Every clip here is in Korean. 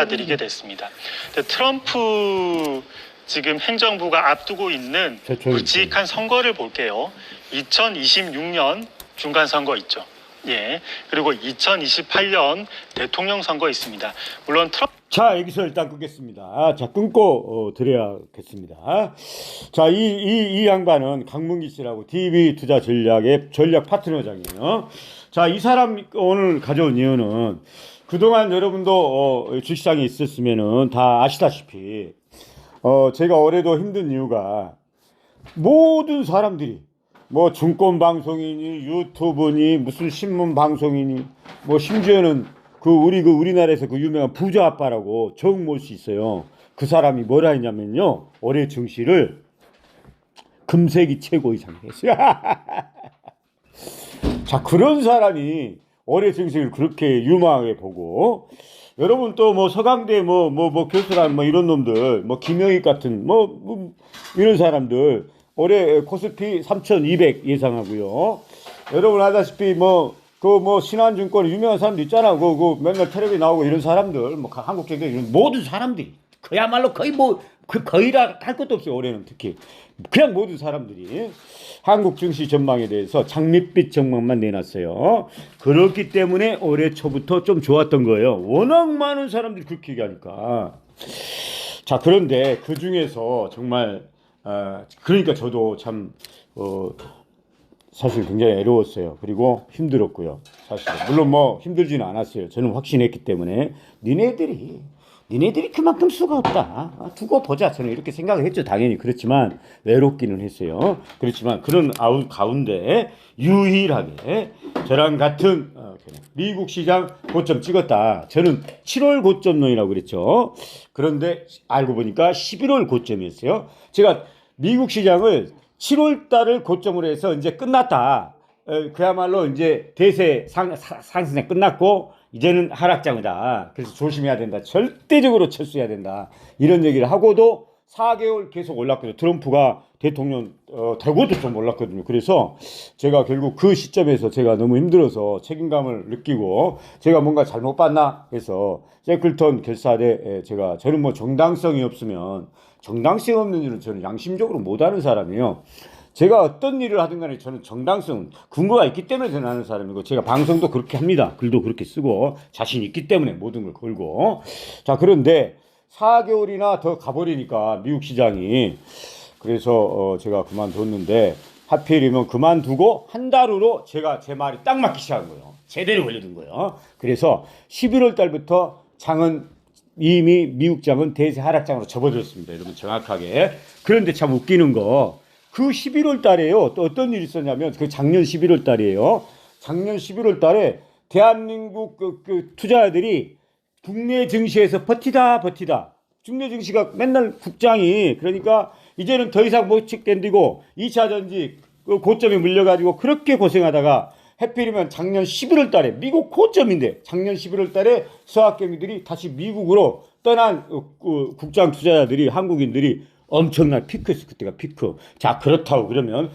드리게 됐습니다. 트럼프 지금 행정부가 앞두고 있는 굵직한 선거를 볼게요. 2026년 중간선거 있죠. 예. 그리고 2028년 대통령 선거 있습니다. 물론 자, 여기서 일단 끊겠습니다. 자, 끊고 드려야겠습니다. 자, 이 양반은 강문기 씨라고 TV 투자 전략의 전략 파트너장이에요. 자, 이 사람 오늘 가져온 이유는 그동안 여러분도 주식시장에 있었으면은 다 아시다시피 제가 올해도 힘든 이유가 모든 사람들이 뭐 증권 방송이니 유튜브니 무슨 신문 방송이니 뭐 심지어는 우리나라에서 그 유명한 부자 아빠라고 정모 씨 있어요. 그 사람이 뭐라 했냐면요, 올해 증시를 금색이 최고 이상 했어요. 자, 그런 사람이 올해 증시를 그렇게 유망하게 보고, 여러분 또 뭐 서강대 교수란 뭐 이런 놈들, 뭐 김영익 같은 뭐 이런 사람들 올해 코스피 3,200 예상하고요. 여러분 아다시피 신한증권 유명한 사람들 있잖아. 그 맨날 텔레비에 나오고 이런 사람들, 뭐 한국경제 이런 모든 사람들이 그야말로 거의 거의라 할 것도 없어요. 올해는 특히 그냥 모든 사람들이 한국 증시 전망에 대해서 장밋빛 전망만 내놨어요. 그렇기 때문에 올해 초부터 좀 좋았던 거예요. 워낙 많은 사람들이 그렇게 얘기하니까. 자, 그런데 그 중에서 정말 그러니까 저도 참 사실 굉장히 애로웠어요. 그리고 힘들었고요. 사실 물론 뭐 힘들지는 않았어요. 저는 확신했기 때문에 니네들이 그만큼 수가 없다. 두고 보자. 저는 이렇게 생각을 했죠. 당연히 그렇지만 외롭기는 했어요. 그렇지만 그런 가운데 유일하게 저랑 같은 미국 시장 고점 찍었다. 저는 7월 고점론이라고 그랬죠. 그런데 알고 보니까 11월 고점이었어요. 제가 미국 시장을 7월 달을 고점으로 해서 이제 끝났다. 그야말로 이제 대세 상승이 끝났고 이제는 하락장이다. 그래서 조심해야 된다. 절대적으로 철수해야 된다. 이런 얘기를 하고도 4개월 계속 올랐거든요. 트럼프가 대통령 되고도 좀 올랐거든요. 그래서 제가 결국 그 시점에서 제가 너무 힘들어서 책임감을 느끼고 제가 뭔가 잘못 봤나 해서 세클턴 결사대 저는 뭐 정당성이 없으면 정당성 없는 일은 저는 양심적으로 못하는 사람이에요. 제가 어떤 일을 하든 간에 저는 정당성, 근거가 있기 때문에 저는 하는 사람이고, 제가 방송도 그렇게 합니다. 글도 그렇게 쓰고, 자신 있기 때문에 모든 걸 걸고. 자, 그런데 4개월이나 더 가버리니까, 미국 시장이. 그래서 제가 그만뒀는데, 하필이면 그만두고 한 달 후로 제가 제 말이 딱 맞기 시작한 거예요. 제대로 걸려든 거예요. 그래서 11월 달부터 장은 이미 미국 장은 대세 하락장으로 접어들었습니다. 여러분 정확하게. 그런데 참 웃기는 거, 그 11월 달에요. 또 어떤 일이 있었냐면, 그 작년 11월 달이에요. 작년 11월 달에 대한민국 그 투자자들이 국내 증시에서 버티다. 국내 증시가 맨날 국장이, 그러니까 이제는 더 이상 못 견디고 2차 전지 그 고점에 물려가지고 그렇게 고생하다가 해필이면 작년 11월 달에 미국 고점인데 작년 11월 달에 서학개미들이 다시 미국으로 떠난 국장 투자자들이, 한국인들이 엄청난 피크였어. 그때가 피크. 자, 그렇다고 그러면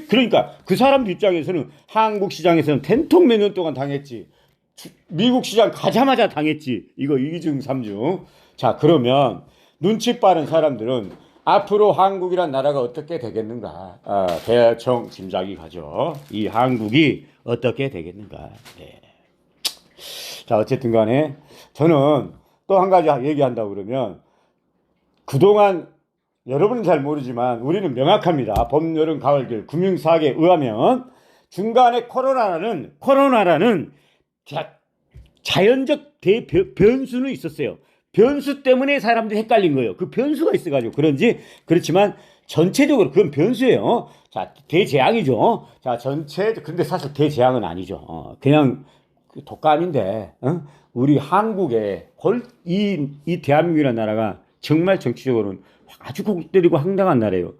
그러니까 그 사람들 입장에서는 한국 시장에서는 텐통 몇 년 동안 당했지. 미국 시장 가자마자 당했지. 이거 2중 3중. 자, 그러면 눈치 빠른 사람들은 앞으로 한국이란 나라가 어떻게 되겠는가. 대충 짐작이 가죠. 이 한국이 어떻게 되겠는가. 네. 자, 어쨌든 간에 저는 또 한 가지 얘기한다고 그러면, 그동안 여러분은 잘 모르지만 우리는 명확합니다. 봄, 여름, 가을, 겨울 금융사학에 의하면 중간에 코로나라는 자연적 변수는 있었어요. 변수 때문에 사람들이 헷갈린 거예요. 그 변수가 있어가지고 그렇지만 전체적으로 그건 변수예요. 자, 대재앙이죠. 자, 근데 사실 대재앙은 아니죠. 그냥 독감인데, 우리 한국에 이 대한민국이라는 나라가 정말 정치적으로는 아주 골 때리고 황당한 나라예요.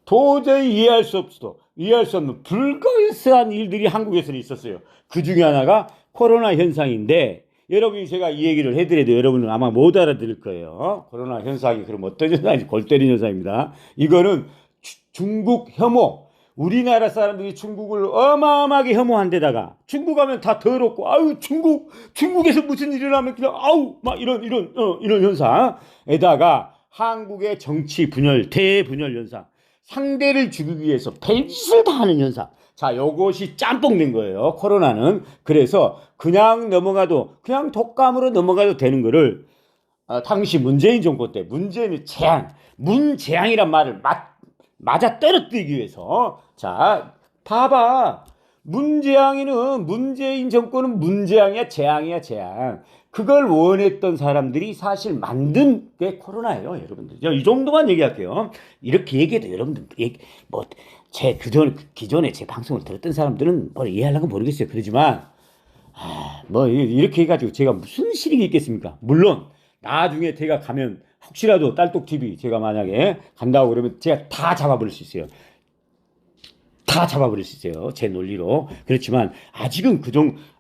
도저히 이해할 수 없는 불가능한 일들이 한국에서는 있었어요. 그 중에 하나가 코로나 현상인데, 여러분이 제가 이 얘기를 해드려도 여러분은 아마 못 알아들을 거예요. 코로나 현상이 그럼 어떤 현상인지 골 때리는 현상입니다. 이거는 중국 혐오, 우리나라 사람들이 중국을 어마어마하게 혐오한 데다가 중국 가면 다 더럽고 아유 중국에서 무슨 일을 하면 그냥 아우 막 이런 현상에다가 한국의 정치 분열 대분열 현상 상대를 죽이기 위해서 별짓을 다 하는 현상. 자, 요것이 짬뽕 된 거예요. 코로나는. 그래서 그냥 넘어가도 그냥 독감으로 넘어가도 되는 거를 당시 문재인 정권 때 문재인의 문재앙이란 말을 맞아 떨어뜨리기 위해서 자 봐봐 문재인 정권은 문재앙이야 재앙이야 재앙 그걸 원했던 사람들이 사실 만든 게 코로나예요 여러분들 이 정도만 얘기할게요 이렇게 얘기해도 여러분들 제 기존에 제 방송을 들었던 사람들은 이해하려고 모르겠어요 그러지만 이렇게 해가지고 제가 무슨 실익이 있겠습니까 물론 나중에 제가 가면 혹시라도 딸똑TV 제가 만약에 간다고 그러면 제가 다 잡아버릴 수 있어요. 다 잡아버릴 수 있어요. 제 논리로. 그렇지만 아직은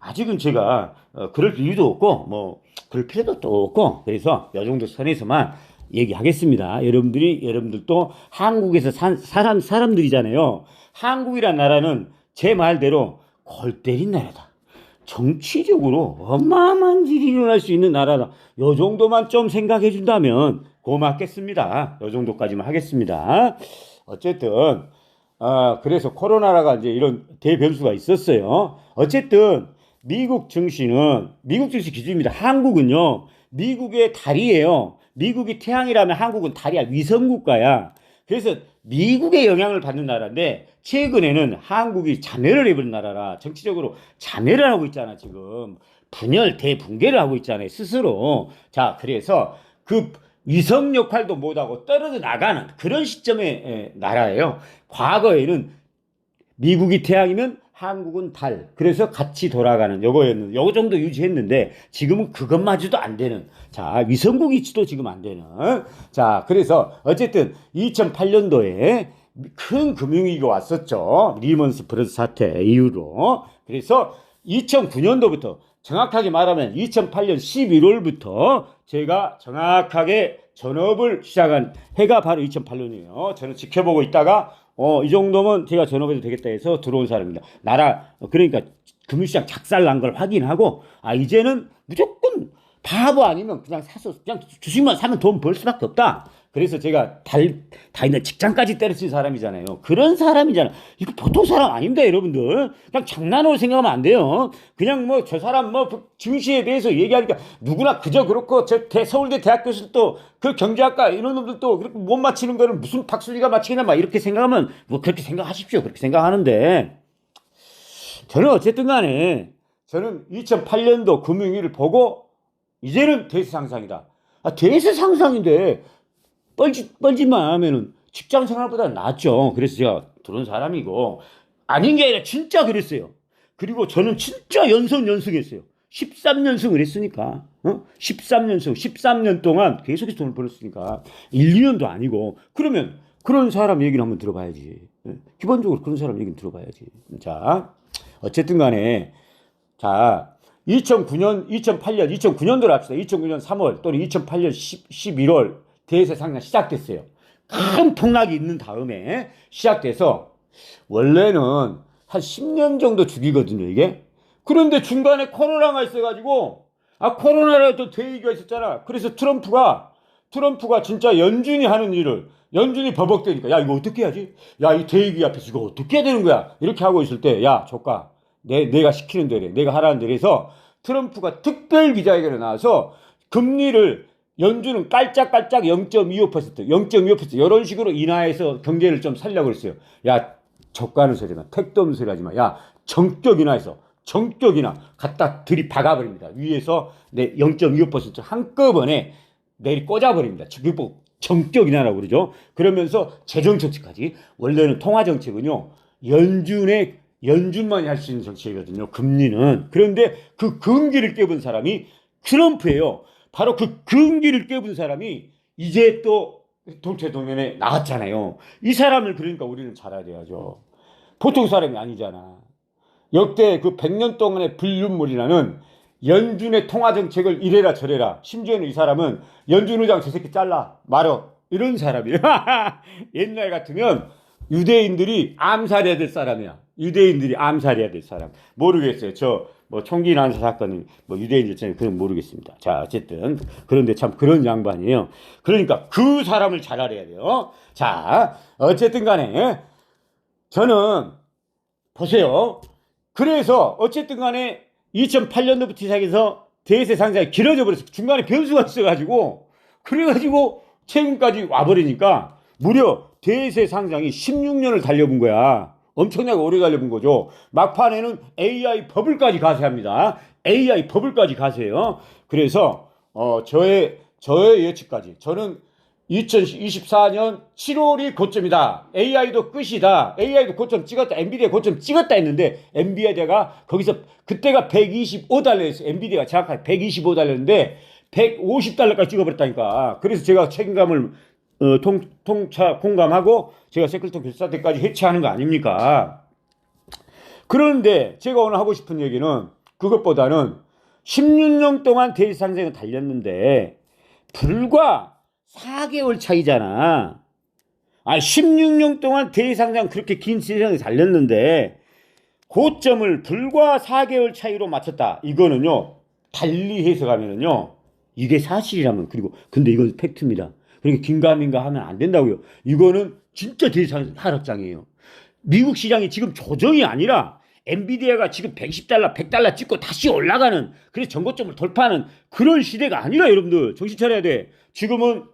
아직은 제가 그럴 이유도 없고 그럴 필요도 또 없고 그래서 이 정도 선에서만 얘기하겠습니다. 여러분들도 한국에서 산 사람들이잖아요. 한국이란 나라는 제 말대로 골 때린 나라다. 정치적으로 어마어마한 일이 일어날 수 있는 나라다. 요 정도만 좀 생각해 준다면 고맙겠습니다. 요 정도까지만 하겠습니다. 어쨌든 그래서 코로나가 이제 이런 대변수가 있었어요. 어쨌든 미국 증시 기준입니다. 한국은요. 미국의 달이에요. 미국이 태양이라면 한국은 달이야. 위성국가야. 그래서 미국의 영향을 받는 나라인데 최근에는 한국이 자멸을 해버린 나라라 정치적으로 자멸을 하고 있잖아 지금 대붕괴를 하고 있잖아요 스스로 자 그래서 그 위성 역할도 못하고 떨어져 나가는 그런 시점의 나라예요 과거에는 미국이 태양이면 한국은 달 그래서 같이 돌아가는 요거 정도 유지했는데 지금은 그것마저도 안 되는 자 위성국 위치도 지금 안 되는 자 그래서 어쨌든 2008년도에 큰 금융위기가 왔었죠 리먼스 브러스 사태 이후로 그래서 2009년도부터 정확하게 말하면 2008년 11월부터 제가 정확하게 전업을 시작한 해가 바로 2008년이에요 저는 지켜보고 있다가 이 정도면 제가 전업해도 되겠다 해서 들어온 사람입니다. 그러니까 금융시장 작살난 걸 확인하고, 이제는 무조건 바보 아니면 그냥 그냥 주식만 사면 돈 벌 수밖에 없다. 그래서 제가 다 있는 직장까지 때려친 사람이잖아요. 그런 사람이잖아. 이거 보통 사람 아닙니다, 여러분들. 그냥 장난으로 생각하면 안 돼요. 그냥 저 사람 증시에 대해서 얘기하니까 누구나 그저 그렇고, 서울대 대학 교수도 그 경제학과 이런 놈들도 그렇게 못 맞히는 거를 무슨 박수리가 맞히겠나 막 이렇게 생각하면 그렇게 생각하십시오. 그렇게 생각하는데. 저는 어쨌든 간에 저는 2008년도 금융위기를 보고 이제는 대세 상상이다. 대세 상상인데 뻘짓만 하면은 직장 생활보다 낫죠. 그래서 제가 들어온 사람이고 아닌 게 아니라 진짜 그랬어요. 그리고 저는 진짜 연승했어요. 13연승을 했으니까 13년 동안 계속해서 돈을 벌었으니까 1, 2년도 아니고 그러면 그런 사람 얘기를 한번 들어봐야지. 기본적으로 그런 사람 얘기는 들어봐야지. 자 어쨌든 간에 자 2008년 2009년도로 합시다. 2009년 3월 또는 2008년 11월 대세 상승 시작됐어요. 큰 폭락이 있는 다음에 시작돼서 원래는 한 10년 정도 주기거든요 이게. 그런데 중간에 코로나가 있어가지고 코로나로 또 대위기가 있었잖아. 그래서 트럼프가 진짜 연준이 하는 일을 연준이 버벅대니까 야 이거 어떻게 해야지? 야 이 대위기 앞에서 이거 어떻게 해야 되는 거야? 이렇게 하고 있을 때 야 조카 내가 시키는 대로 내가 하라는 대로 해서 트럼프가 특별 기자회견에 나와서 금리를 연준은 깔짝깔짝 0.25% 이런 식으로 인하해서 경제를 좀 살려고 그랬어요. 야 저가는 소리나 택도 없는 소리 하지 마. 야 정격 인하해서 정격 인하 갖다 들이박아버립니다. 위에서 0.25% 한꺼번에 내리 꽂아버립니다. 정격 인하라고 그러죠. 그러면서 재정정책까지 원래는 통화정책은요 연준만이 할 수 있는 정책이거든요. 금리는. 그런데 그 금기를 깨본 사람이 트럼프예요. 바로 그 금기를 깨본 사람이 이제 또 동체동면에 나왔잖아요. 이 사람을 그러니까 우리는 잘 알아야죠. 보통 사람이 아니잖아. 역대 그 100년 동안의 불륜물이라는 연준의 통화정책을 이래라 저래라. 심지어는 이 사람은 연준 의장 저 새끼 잘라 말어 이런 사람이에요. 옛날 같으면 유대인들이 암살해야 될 사람이야. 유대인들이 암살해야 될 사람. 모르겠어요. 저 뭐 총기 난사 사건은 뭐 유대인들 중에 그건 모르겠습니다. 자, 어쨌든 그런데 참 그런 양반이에요. 그러니까 그 사람을 잘 알아야 돼요. 자, 어쨌든 간에 저는 보세요. 그래서 어쨌든 간에 2008년도부터 시작해서 대세 상장이 길어져 버렸어요. 중간에 변수가 있어가지고 그래가지고 최근까지 와버리니까 무려 대세 상장이 16년을 달려본 거야. 엄청나게 오래 달려본 거죠. 막판에는 AI 버블까지 가세합니다. AI 버블까지 가세요. 그래서 저의 예측까지 저는 2024년 7월이 고점이다. AI도 끝이다. AI도 고점 찍었다. 엔비디아 고점 찍었다 했는데 엔비디아가 거기서 그때가 125달러였어요. 엔비디아가 정확하게 125달러인데 150달러까지 찍어버렸다니까. 그래서 제가 책임감을 통차 공감하고 제가 세클턴 결사 때까지 해체하는 거 아닙니까? 그런데 제가 오늘 하고 싶은 얘기는 그것보다는 16년 동안 대지 상승을 달렸는데 불과 4개월 차이잖아. 16년 동안 대지 상승 그렇게 긴 시간을 달렸는데 고점을 불과 4개월 차이로 맞췄다. 이거는요. 달리 해석하면은요. 이게 사실이라면 그리고 근데 이건 팩트입니다. 그러니까 긴가민가 하면 안 된다고요. 이거는 진짜 대상 하락장이에요. 미국 시장이 지금 조정이 아니라 엔비디아가 지금 110달러, 100달러 찍고 다시 올라가는 그래서 전고점을 돌파하는 그런 시대가 아니라 여러분들 정신 차려야 돼. 지금은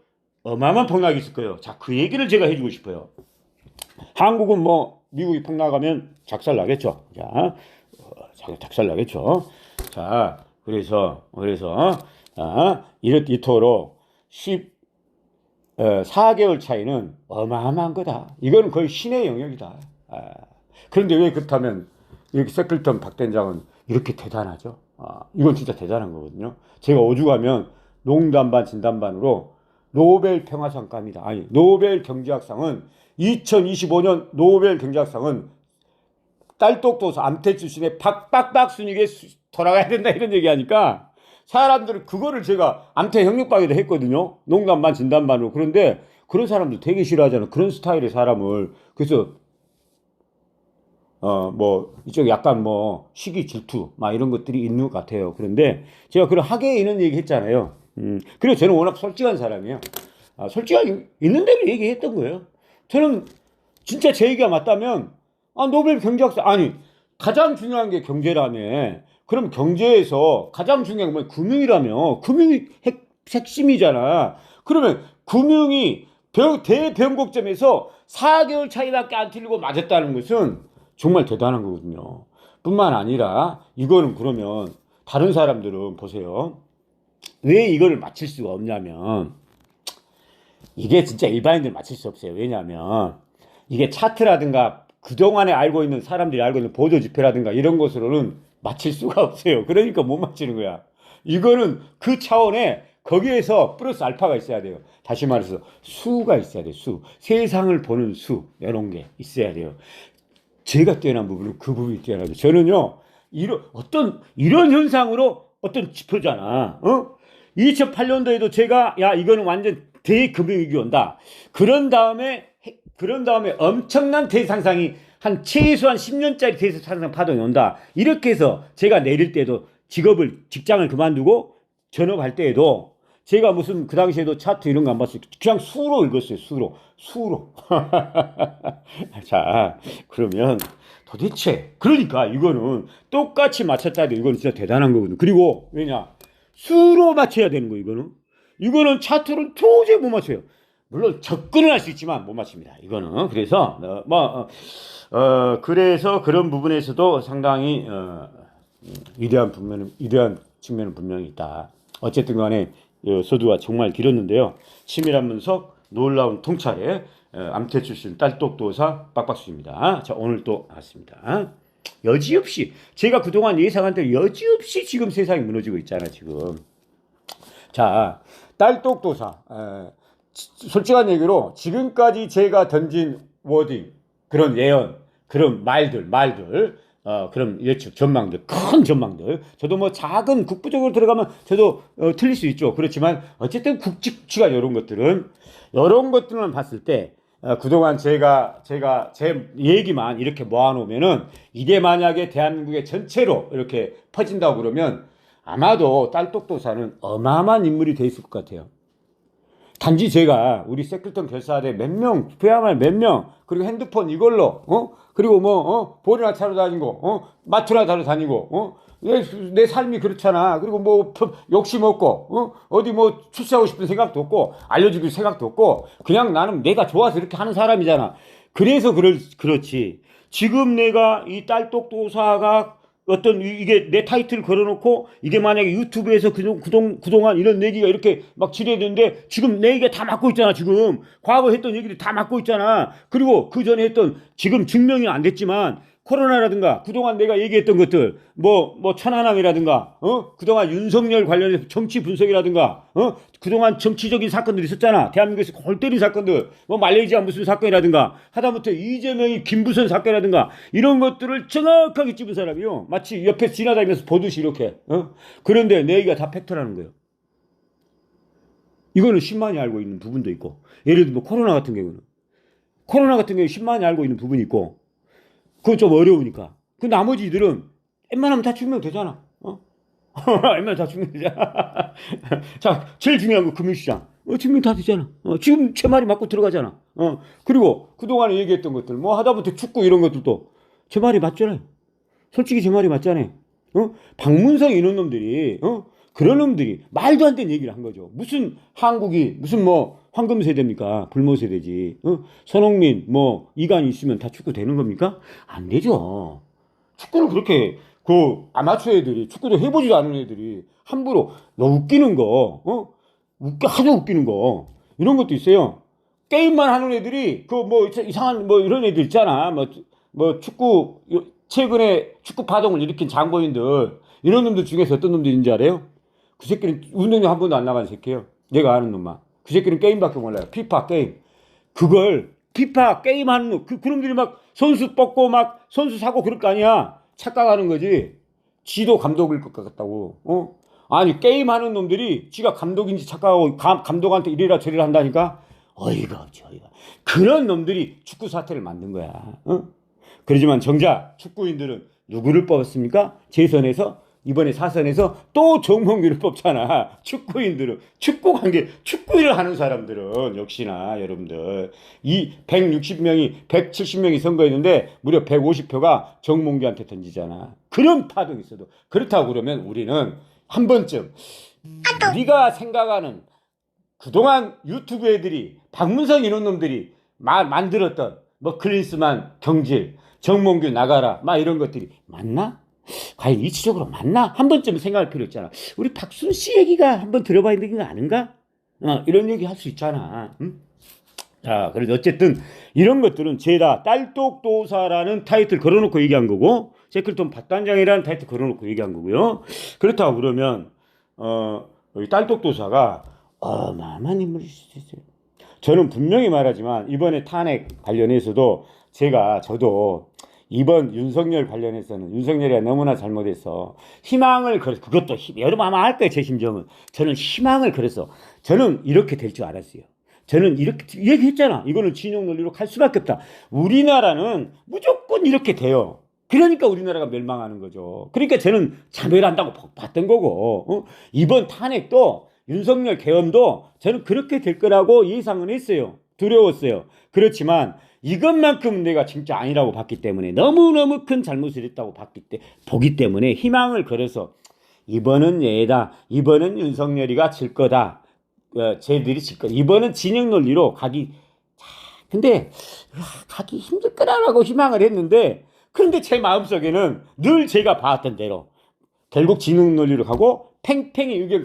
어마어마한 폭락이 있을 거예요. 자, 그 얘기를 제가 해주고 싶어요. 한국은 뭐 미국이 폭락하면 작살 나겠죠. 자, 작살 나겠죠. 자, 그래서 이토록 4개월 차이는 어마어마한 거다. 이건 거의 신의 영역이다. 그런데 왜 그렇다면 이렇게 세클턴 박대장은 이렇게 대단하죠? 이건 진짜 대단한 거거든요. 제가 오죽하면 농담 반 진담 반으로 노벨 평화상감이다. 아니, 노벨 경제학상은 2025년 노벨 경제학상은 딸똑도서 암태 출신의 박순익에 돌아가야 된다 이런 얘기하니까 사람들은 그거를 제가 암태 형육박에도 했거든요. 농담 반 진담 반으로. 그런데 그런 사람들 되게 싫어하잖아. 그런 스타일의 사람을. 그래서 뭐 이쪽 약간 뭐 시기 질투 막 이런 것들이 있는 것 같아요. 그런데 제가 그런 학예에 있는 얘기 했잖아요. 그리고 저는 워낙 솔직한 사람이에요. 솔직하게 있는 대로 얘기했던 거예요. 저는 진짜 제 얘기가 맞다면 노벨 경제학상 아니 가장 중요한 게 경제라며. 그럼 경제에서 가장 중요한 건 금융이라며. 금융이 핵심이잖아. 그러면 금융이 대변곡점에서 4개월 차이밖에 안 틀리고 맞았다는 것은 정말 대단한 거거든요. 뿐만 아니라 이거는 그러면 다른 사람들은 보세요. 왜 이거를 맞힐 수가 없냐면 이게 진짜 일반인들 맞힐 수 없어요. 왜냐하면 이게 차트라든가 그동안에 알고 있는 사람들이 알고 있는 보도지표라든가 이런 것으로는 맞힐 수가 없어요. 그러니까 못 맞히는 거야. 이거는 그 차원에 거기에서 플러스 알파가 있어야 돼요. 다시 말해서 수가 있어야 돼요. 수. 세상을 보는 수. 이런 게 있어야 돼요. 제가 뛰어난 부분은 그 부분이 뛰어나죠. 저는요. 이런 현상으로 어떤 지표잖아. 2008년도에도 제가 이거는 완전 대금융위기 온다. 그런 다음에 엄청난 대상상이 최소한 10년짜리 대상상 파동이 온다. 이렇게 해서 제가 내릴 때도 직장을 그만두고 전업할 때에도 제가 무슨 그 당시에도 차트 이런 거 안 봤어요. 그냥 수로 읽었어요. 수로. 자, 그러면 도대체 그러니까 이거는 똑같이 맞췄다 해도 이거는 진짜 대단한 거거든요. 그리고 왜냐? 수로 맞춰야 되는 거 이거는 차트로 도저히 못 맞춰요. 물론 접근은 할 수 있지만 못 맞춥니다. 이거는 그래서 그래서 그런 부분에서도 상당히 위대한 측면은 분명히 있다. 어쨌든 간에 서두가 정말 길었는데요. 치밀한 분석, 놀라운 통찰에 암태 출신 딸똑도사 빡빡수입니다. 자, 오늘 또 나왔습니다. 여지없이 제가 그동안 예상한 대로 여지없이 지금 세상이 무너지고 있잖아 지금. 자, 딸똑도사 솔직한 얘기로 지금까지 제가 던진 워딩 그런 예언 그런 말들 그런 예측 전망들 큰 전망들 저도 뭐 작은 국부적으로 들어가면 저도 틀릴 수 있죠. 그렇지만 어쨌든 국직치가 이런 것들만 봤을 때 그동안 제가 제 얘기만 이렇게 모아놓으면은 이게 만약에 대한민국의 전체로 이렇게 퍼진다고 그러면 아마도 딸똑도사는 어마어마한 인물이 돼 있을 것 같아요. 단지 제가 우리 세클턴 결사대 몇 명, 그야말로 몇 명, 그리고 핸드폰 이걸로, 그리고 뭐, 볼이나 차러 다니고, 마트나 타러 다니고, 내 삶이 그렇잖아. 그리고 뭐, 욕심 없고, 어디 뭐, 출세하고 싶은 생각도 없고, 알려주길 생각도 없고, 그냥 나는 내가 좋아서 이렇게 하는 사람이잖아. 그래서 그렇지. 지금 내가 이 딸똑도사가 어떤 이게 내 타이틀 걸어놓고 이게 만약에 유튜브에서 그동안 이런 얘기가 이렇게 막 지뢰되는데 지금 내 얘기가 다 맞고 있잖아. 지금 과거 했던 얘기를 다 맞고 있잖아. 그리고 그 전에 했던 지금 증명이 안 됐지만 코로나라든가 그동안 내가 얘기했던 것들 뭐 천안함이라든가 그동안 윤석열 관련해서 정치 분석이라든가 그동안 정치적인 사건들이 있었잖아. 대한민국에서 골 때린 사건들 뭐 말레이시아 무슨 사건이라든가 하다못해 이재명이 김부선 사건이라든가 이런 것들을 정확하게 찝은 사람이요. 마치 옆에 지나다니면서 보듯이 이렇게 그런데 내 얘기가 다 팩트라는 거예요. 이거는 10만이 알고 있는 부분도 있고 예를 들면 코로나 같은 경우에 10만이 알고 있는 부분이 있고 그건 좀 어려우니까. 그 나머지들은 웬만하면 다 증명되잖아. 웬만하면 다 증명되잖아. 자, 제일 중요한 거 금융시장. 증명 다 되잖아. 지금 제 말이 맞고 들어가잖아. 그리고 그동안에 얘기했던 것들, 뭐 하다못해 축구 이런 것들도 제 말이 맞잖아요. 솔직히 제 말이 맞잖아요. 박문성 이런 놈들이, 그런 놈들이 말도 안 되는 얘기를 한 거죠. 무슨 한국이, 무슨 뭐 황금 세대입니까? 불모 세대지. 손흥민, 뭐 이관이 있으면 다 축구 되는 겁니까? 안 되죠. 축구를 그렇게 그 아마추어 애들이 축구도 해보지도 않은 애들이 함부로 너 웃기는 거, 하도 웃기는 거 이런 것도 있어요. 게임만 하는 애들이 그 뭐 이상한 뭐 이런 애들 있잖아. 뭐 축구 최근에 축구 파동을 일으킨 장고인들 이런 놈들 중에서 어떤 놈들인지 알아요? 그 새끼는 운동장 한 번도 안 나간 새끼예요. 내가 아는 놈만. 그 새끼는 게임밖에 몰라요. 피파 게임. 그걸 피파 게임 하는 놈. 그놈들이 막 선수 뽑고 막 선수 사고 그럴 거 아니야. 착각하는 거지. 지도 감독일 것 같다고. 아니 게임 하는 놈들이 지가 감독인지 착각하고 감독한테 이래라 저래라 한다니까. 어이가 없지 어이가. 그런 놈들이 축구 사태를 만든 거야. 그러지만 정작 축구인들은 누구를 뽑았습니까? 재선에서 이번에 사선에서 또 정몽규를 뽑잖아. 축구인들은 축구일을 하는 사람들은 역시나 여러분들 이 160명이 170명이 선거했는데 무려 150표가 정몽규한테 던지잖아. 그런 파동이 있어도 그렇다고 그러면 우리는 한 번쯤 우리가 생각하는 그동안 유튜브 애들이 박문성 이런 놈들이 만들었던 뭐 클린스만 경질 정몽규 나가라 막 이런 것들이 맞나? 과연 이치적으로 맞나? 한 번쯤 생각할 필요 있잖아. 우리 박순 씨 얘기가 한번 들어봐야 되는 거 아닌가? 이런 얘기 할 수 있잖아. 응? 자, 그래도 어쨌든 이런 것들은 죄다 딸똑도사라는 타이틀 걸어놓고 얘기한 거고 세클턴 밭단장이라는 타이틀 걸어놓고 얘기한 거고요. 그렇다고 그러면 이 딸똑도사가 어마어마한 인물일 수 있어요. 저는 분명히 말하지만 이번에 탄핵 관련해서도 저도 이번 윤석열 관련해서는 윤석열이가 너무나 잘못해서 희망을 그것도 여러분 아마 알 거예요. 제 심정은 저는 희망을 그래서 저는 이렇게 될 줄 알았어요. 저는 이렇게 얘기했잖아. 이거는 진영 논리로 갈 수밖에 없다. 우리나라는 무조건 이렇게 돼요. 그러니까 우리나라가 멸망하는 거죠. 그러니까 저는 자멸한다고 봤던 거고 이번 탄핵도 윤석열 계엄도 저는 그렇게 될 거라고 예상은 했어요. 두려웠어요. 그렇지만 이것만큼 내가 진짜 아니라고 봤기 때문에 너무너무 큰 잘못을 했다고 보기 때문에 희망을 걸어서 이번은 얘다. 이번은 윤석열이가 질 거다. 쟤들이 질 거다. 이번은 진영 논리로 근데 가기 힘들 거라고 희망을 했는데 그런데 제 마음속에는 늘 제가 봐왔던 대로 결국 진영 논리로 가고 팽팽히 의견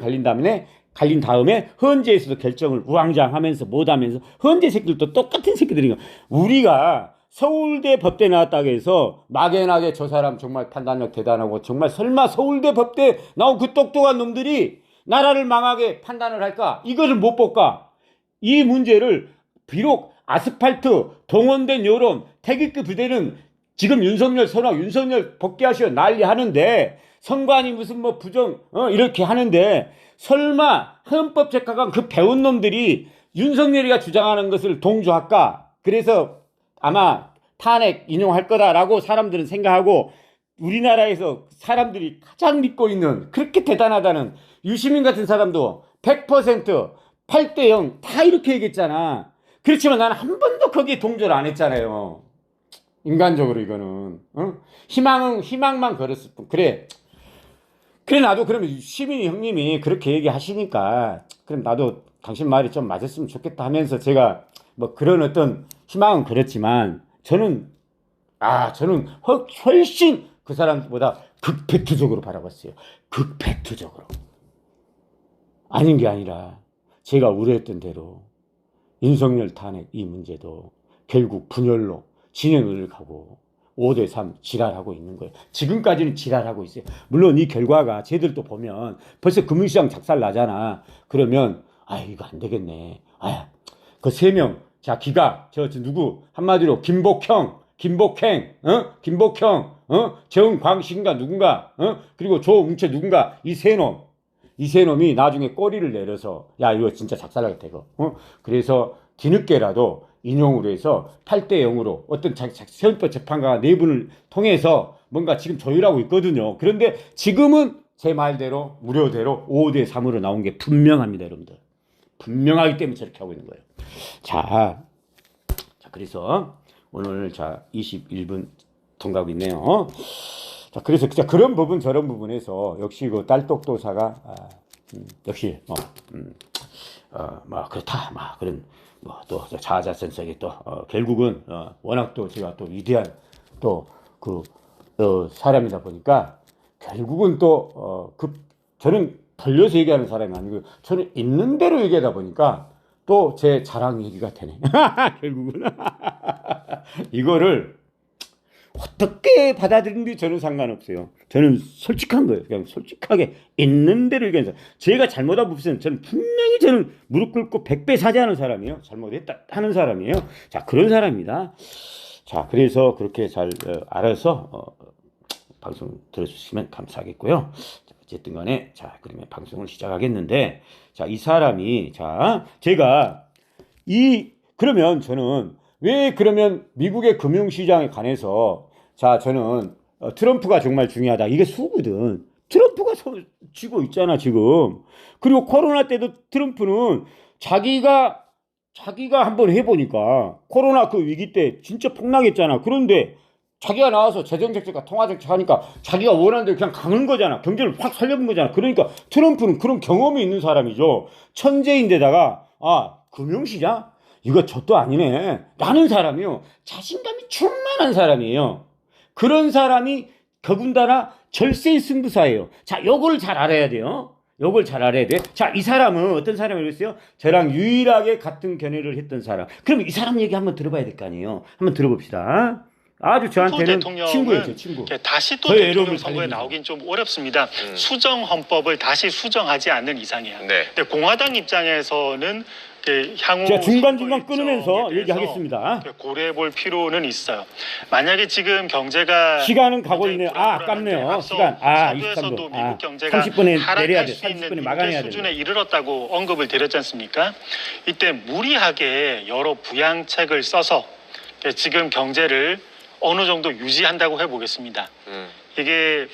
갈린 다음에 헌재에서도 결정을 우왕좌왕하면서 못하면서 헌재 새끼들도 똑같은 새끼들이에요. 우리가 서울대 법대 나왔다고 해서 막연하게 저 사람 정말 판단력 대단하고 정말 설마 서울대 법대 나온 그 똑똑한 놈들이 나라를 망하게 판단을 할까? 이거를 못 볼까? 이 문제를 비록 아스팔트 동원된 여론 태극기 부대는 지금 윤석열 복귀하시오 난리 하는데 선관위 무슨 뭐 부정 이렇게 하는데 설마 헌법재판관 그 배운 놈들이 윤석열이가 주장하는 것을 동조할까? 그래서 아마 탄핵 인용할 거다라고 사람들은 생각하고 우리나라에서 사람들이 가장 믿고 있는 그렇게 대단하다는 유시민 같은 사람도 100% 8대 0 다 이렇게 얘기했잖아. 그렇지만 나는 한 번도 거기에 동조를 안 했잖아요. 인간적으로 이거는 희망만 걸었을 뿐. 그래 나도 그러면 시민이 형님이 그렇게 얘기하시니까 그럼 나도 당신 말이 좀 맞았으면 좋겠다 하면서 제가 뭐 그런 어떤 희망은 그렇지만 저는 훨씬 그 사람보다 극팩트적으로 바라봤어요. 극팩트적으로. 아닌 게 아니라 제가 우려했던 대로 윤석열 탄핵 이 문제도 결국 분열로 진행을 가고 5대3 지랄하고 있는 거예요. 지금까지는 지랄하고 있어요. 물론 이 결과가 쟤들도 보면 벌써 금융시장 작살 나잖아. 그러면 이거 안 되겠네. 그 3명 자 기가 저 누구 한마디로 김복형 정광식인가 누군가 그리고 조웅채 누군가 이 세 놈이 나중에 꼬리를 내려서 야 이거 진짜 작살나겠다 이거 그래서 뒤늦게라도 인용으로 해서 8대 0으로 어떤 헌법 재판관 네 분을 통해서 뭔가 지금 조율하고 있거든요. 그런데 지금은 제 말대로 무료대로 5대 3으로 나온 게 분명합니다, 여러분들. 분명하기 때문에 저렇게 하고 있는 거예요. 자 그래서 오늘 21분 통과하고 있네요. 자, 그래서 진짜 그런 부분 저런 부분에서 역시 그 딸똑도사가 역시 그렇다 그런 또 자아자찬성이 또 결국은 워낙 또 제가 또 위대한 또 그 사람이다 보니까 결국은 또 저는 돌려서 얘기하는 사람이 아니고 저는 있는 대로 얘기하다 보니까 또 제 자랑 얘기가 되네. 결국은 이거를 어떻게 받아들이는지 저는 상관없어요. 저는 솔직한 거예요. 그냥 솔직하게 있는 대로 얘기해서 제가 잘못한 부분은 저는 분명히 저는 무릎 꿇고 100배 사죄하는 사람이에요. 잘못했다 하는 사람이에요. 자 그런 사람입니다. 자 그래서 그렇게 잘 알아서 방송 들어주시면 감사하겠고요. 자, 어쨌든 간에 자 그러면 방송을 시작하겠는데 자 이 사람이 제가 그러면 저는 왜 그러면 미국의 금융시장에 관해서 저는 트럼프가 정말 중요하다. 이게 수거든. 트럼프가 쥐고 있잖아 지금. 그리고 코로나 때도 트럼프는 자기가 한번 해보니까 코로나 그 위기 때 진짜 폭락했잖아. 그런데 자기가 나와서 재정정책과 통화정책 하니까 자기가 원하는 대로 그냥 가는 거잖아. 경제를 확 살려본 거잖아. 그러니까 트럼프는 그런 경험이 있는 사람이죠. 천재인데다가 금융시장? 이거 저도 아니네 라는 사람이요. 자신감이 충만한 사람이에요. 그런 사람이 더군다나 절세의 승부사예요. 자, 요걸 잘 알아야 돼요. 요걸 잘 알아야 돼. 자, 이 사람은 어떤 사람이었어요? 저랑 유일하게 같은 견해를 했던 사람. 그럼 이 사람 얘기 한번 들어봐야 될 거 아니에요. 한번 들어봅시다. 아주 저한테는 친구였죠, 친구. 다시 또 대통령 선거에 나오긴 좀 어렵습니다. 수정 헌법을 다시 수정하지 않는 이상이야. 네. 근데 공화당 입장에서는 향후 제가 중간중간 끊으면서 얘기하겠습니다. 고려해 볼 필요는 있어요. 만약에 지금 경제가 시간은 가고 있네요. 아깝네요. 시간. 서두에서도 미국 경제가 30분에 하락할 수 있는 문제 수준에 이르렀다고 언급을 드렸지 않습니까? 이때 무리하게 여러 부양책을 써서 지금 경제를 어느 정도 유지한다고 해보겠습니다. 이게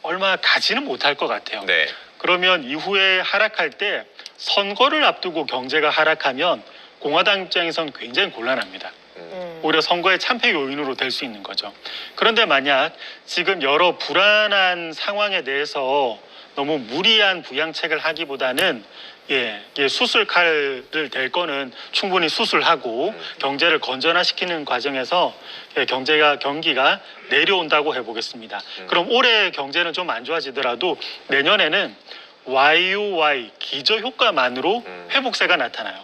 얼마 가지는 못할 것 같아요. 네. 그러면 이후에 하락할 때 선거를 앞두고 경제가 하락하면 공화당 입장에선 굉장히 곤란합니다. 오히려 선거의 참패 요인으로 될 수 있는 거죠. 그런데 만약 지금 여러 불안한 상황에 대해서 너무 무리한 부양책을 하기보다는 수술칼을 댈 거는 충분히 수술하고 경제를 건전화시키는 과정에서 경기가 내려온다고 해보겠습니다. 그럼 올해 경제는 좀 안 좋아지더라도 내년에는 YOY 기저효과만으로 회복세가 나타나요.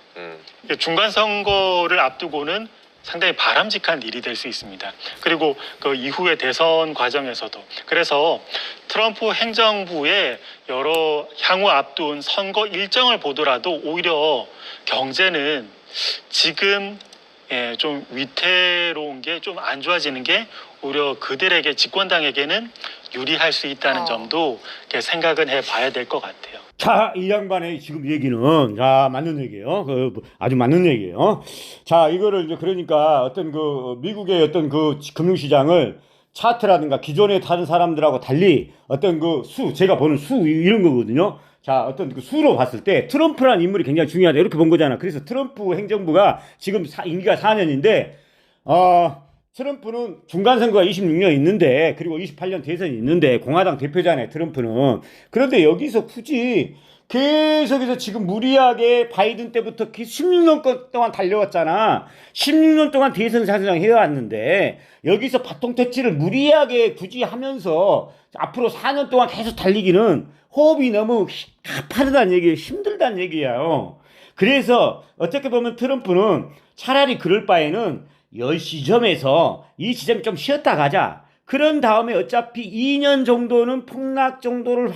중간 선거를 앞두고는 상당히 바람직한 일이 될 수 있습니다. 그리고 그 이후의 대선 과정에서도. 그래서 트럼프 행정부의 여러 향후 앞둔 선거 일정을 보더라도 오히려 경제는 지금 좀 위태로운 게 좀 안 좋아지는 게 오히려 그들에게 집권당에게는 유리할 수 있다는 점도 생각은 해봐야 될 것 같아요. 자, 이 양반의 지금 얘기는, 자, 맞는 얘기예요. 아주 맞는 얘기예요. 자, 이거를 이제 그러니까 어떤 미국의 어떤 금융시장을 차트라든가 기존에 다른 사람들하고 달리 어떤 제가 보는 이런 거거든요. 자, 어떤 수로 봤을 때 트럼프라는 인물이 굉장히 중요하다. 이렇게 본 거잖아. 그래서 트럼프 행정부가 지금 임기가 4년인데, 트럼프는 중간선거가 26년 있는데, 그리고 28년 대선이 있는데, 공화당 대표잖아요, 트럼프는. 그런데 여기서 굳이 계속해서 지금 무리하게 바이든 때부터 16년 동안 달려왔잖아. 16년 동안 대선 사실상 해왔는데, 여기서 바통 터치를 무리하게 굳이 하면서 앞으로 4년 동안 계속 달리기는 호흡이 너무 가파르다는 얘기예요. 힘들다는 얘기예요. 그래서 어떻게 보면 트럼프는 차라리 그럴 바에는 10시점에서 이 시점 좀 쉬었다 가자. 그런 다음에 어차피 2년 정도는 폭락 정도를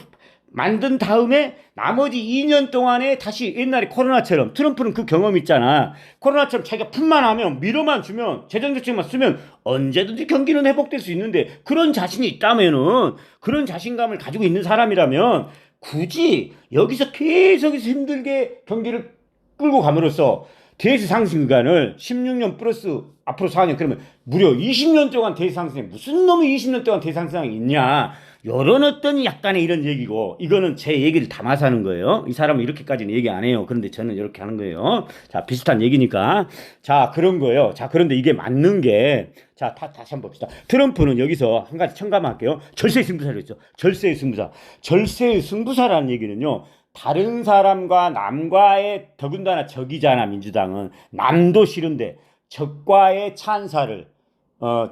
만든 다음에 나머지 2년 동안에 다시 옛날에 코로나처럼 트럼프는 그 경험 있잖아. 코로나처럼 자기가 품만 하면 밀어만 주면 재정정책만 쓰면 언제든지 경기는 회복될 수 있는데 그런 자신이 있다면은 그런 자신감을 가지고 있는 사람이라면 굳이 여기서 계속해서 힘들게 경기를 끌고 감으로써 대세 상승 기간을 16년 플러스 앞으로 4년 그러면 무려 20년 동안 대세 상승 무슨 놈이 20년 동안 대세 상승이 있냐 요런 어떤 약간의 이런 얘기고 이거는 제 얘기를 담아서 하는 거예요. 이 사람은 이렇게까지는 얘기 안 해요. 그런데 저는 이렇게 하는 거예요. 자 비슷한 얘기니까 자 그런 거예요. 자 그런데 이게 맞는 게 자 다시 한번 봅시다. 트럼프는 여기서 한 가지 첨가할게요. 절세의 승부사를 했죠. 절세의 승부사. 절세의 승부사라는 얘기는요. 다른 사람과 남과의 더군다나 적이잖아. 민주당은 남도 싫은데 적과의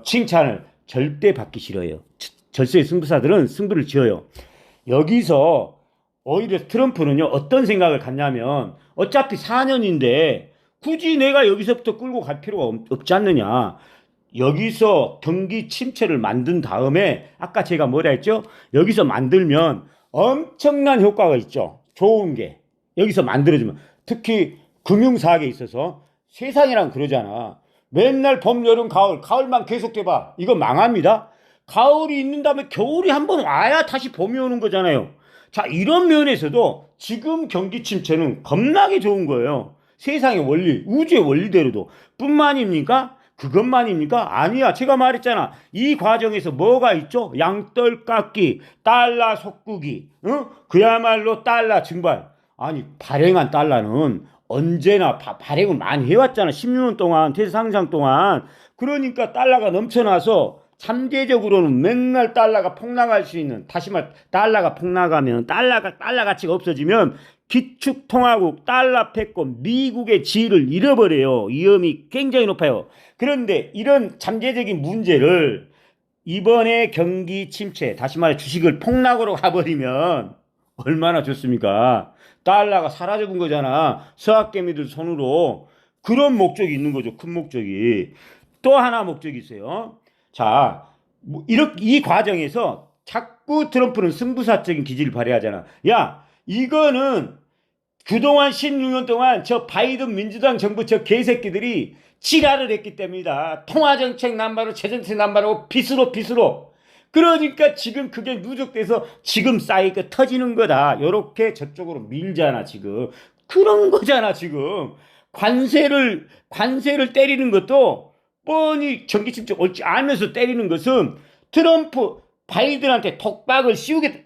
칭찬을 절대 받기 싫어요. 절세의 승부사들은 승부를 지어요. 여기서 오히려 트럼프는요 어떤 생각을 갖냐면 어차피 4년인데 굳이 내가 여기서부터 끌고 갈 필요가 없지 않느냐. 여기서 경기 침체를 만든 다음에 아까 제가 뭐라 했죠? 여기서 만들면 엄청난 효과가 있죠. 좋은 게 여기서 만들어주면 특히 금융사학에 있어서 세상이란 그러잖아. 맨날 봄, 여름, 가을만 계속돼봐. 이거 망합니다. 가을이 있는 다음에 겨울이 한번 와야 다시 봄이 오는 거잖아요. 자 이런 면에서도 지금 경기 침체는 겁나게 좋은 거예요. 세상의 원리, 우주의 원리대로도 뿐만입니까? 그것만입니까? 아니야. 제가 말했잖아. 이 과정에서 뭐가 있죠? 양떨 깎기, 달러 속구기, 그야말로 달러 증발. 아니 발행한 달러는 언제나 발행을 많이 해왔잖아. 16년 동안 대세 상장 동안. 그러니까 달러가 넘쳐나서 잠재적으로는 맨날 달러가 폭락할 수 있는 다시 말 달러가 폭락하면 달러 가치가 없어지면 기축통화국 달러 패권 미국의 지위를 잃어버려요. 위험이 굉장히 높아요. 그런데 이런 잠재적인 문제를 이번에 경기 침체 다시 말해 주식을 폭락으로 가버리면 얼마나 좋습니까? 달러가 사라져본 거잖아. 서학개미들 손으로. 그런 목적이 있는 거죠. 큰 목적이. 또 하나 목적이 있어요. 자, 이 과정에서 자꾸 트럼프는 승부사적인 기질을 발휘하잖아. 야, 이거는 그동안 16년 동안 저 바이든 민주당 정부 저 개새끼들이 지랄을 했기 때문이다. 통화정책 남발하고 재정책 남발하고 빚으로. 그러니까 지금 그게 누적돼서 지금 쌓이고 터지는 거다. 요렇게 저쪽으로 밀잖아 지금. 그런 거잖아 지금. 관세를 때리는 것도 뻔히 경기 침체 옳지 않으면서 때리는 것은 트럼프 바이든한테 톡박을 씌우게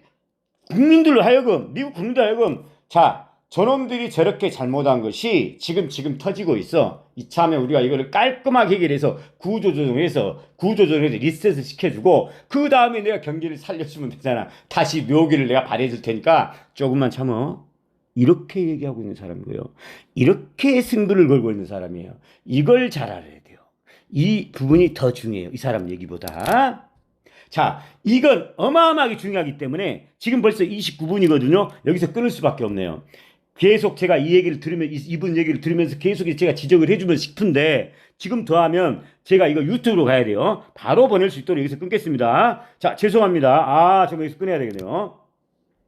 국민들로 하여금 미국 국민들로 하여금 자 저놈들이 저렇게 잘못한 것이 지금 터지고 있어. 이참에 우리가 이거를 깔끔하게 해결해서 구조조정해서 리셋을 시켜주고 그 다음에 내가 경기를 살려주면 되잖아. 다시 묘기를 내가 발휘해줄 테니까 조금만 참어. 이렇게 얘기하고 있는 사람이고요. 이렇게 승부를 걸고 있는 사람이에요. 이걸 잘 알아야 돼요. 이 부분이 더 중요해요. 이 사람 얘기보다. 자, 이건 어마어마하게 중요하기 때문에 지금 벌써 29분이거든요. 여기서 끊을 수밖에 없네요. 계속 제가 이 얘기를 들으면 이분 얘기를 들으면서 계속 제가 지적을 해주면 싶은데 지금 더하면 제가 이거 유튜브로 가야 돼요. 바로 보낼 수 있도록 여기서 끊겠습니다. 자, 죄송합니다. 좀 여기서 끊어야 되겠네요.